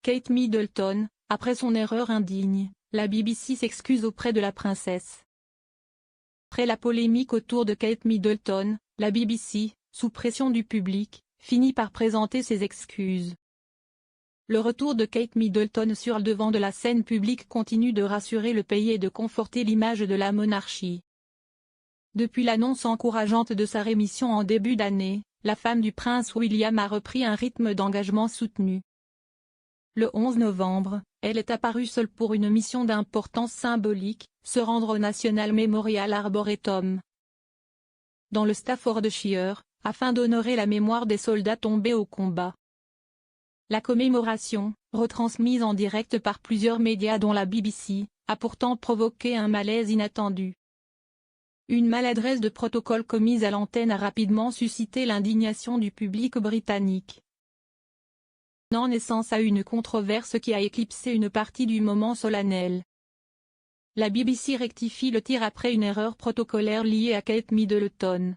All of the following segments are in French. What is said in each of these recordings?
Kate Middleton, après son erreur indigne, la BBC s'excuse auprès de la princesse. Après la polémique autour de Kate Middleton, la BBC, sous pression du public, finit par présenter ses excuses. Le retour de Kate Middleton sur le devant de la scène publique continue de rassurer le pays et de conforter l'image de la monarchie. Depuis l'annonce encourageante de sa rémission en début d'année, la femme du prince William a repris un rythme d'engagement soutenu. Le 11 novembre, elle est apparue seule pour une mission d'importance symbolique, se rendre au National Memorial Arboretum dans le Staffordshire, afin d'honorer la mémoire des soldats tombés au combat. La commémoration, retransmise en direct par plusieurs médias dont la BBC, a pourtant provoqué un malaise inattendu. Une maladresse de protocole commise à l'antenne a rapidement suscité l'indignation du public britannique, donnant naissance à une controverse qui a éclipsé une partie du moment solennel. La BBC rectifie le tir après une erreur protocolaire liée à Kate Middleton.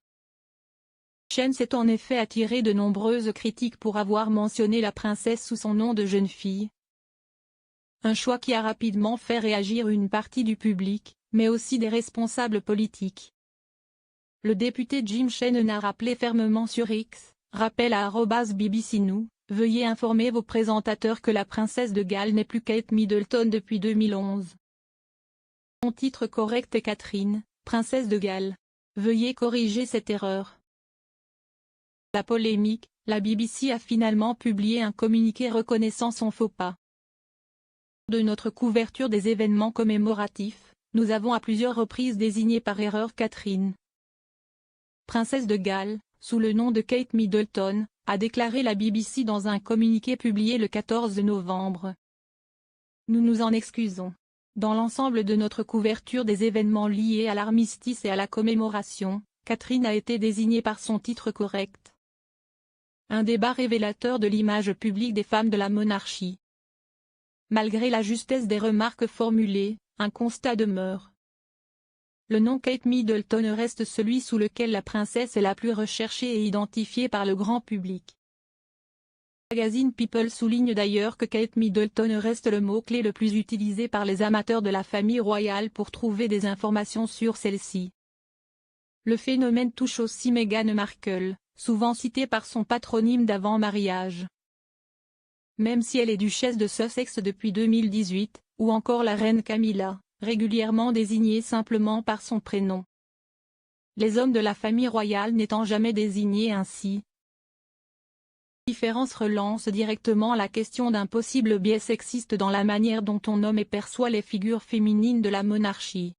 La chaîne s'est en effet attiré de nombreuses critiques pour avoir mentionné la princesse sous son nom de jeune fille. Un choix qui a rapidement fait réagir une partie du public, mais aussi des responsables politiques. Le député Jim Shannon a rappelé fermement sur X, rappel à @BBC News, veuillez informer vos présentateurs que la princesse de Galles n'est plus Kate Middleton depuis 2011. Son titre correct est Catherine, princesse de Galles. Veuillez corriger cette erreur. La polémique, la BBC a finalement publié un communiqué reconnaissant son faux pas. De notre couverture des événements commémoratifs, nous avons à plusieurs reprises désigné par erreur Catherine, princesse de Galles, sous le nom de Kate Middleton, a déclaré la BBC dans un communiqué publié le 14 novembre. Nous nous en excusons. Dans l'ensemble de notre couverture des événements liés à l'armistice et à la commémoration, Catherine a été désignée par son titre correct. Un débat révélateur de l'image publique des femmes de la monarchie. Malgré la justesse des remarques formulées, un constat demeure. Le nom Kate Middleton reste celui sous lequel la princesse est la plus recherchée et identifiée par le grand public. Le magazine People souligne d'ailleurs que Kate Middleton reste le mot-clé le plus utilisé par les amateurs de la famille royale pour trouver des informations sur celle-ci. Le phénomène touche aussi Meghan Markle, souvent citée par son patronyme d'avant-mariage. Même si elle est duchesse de Sussex depuis 2018, ou encore la reine Camilla, régulièrement désignée simplement par son prénom. Les hommes de la famille royale n'étant jamais désignés ainsi. La différence relance directement la question d'un possible biais sexiste dans la manière dont on nomme et perçoit les figures féminines de la monarchie.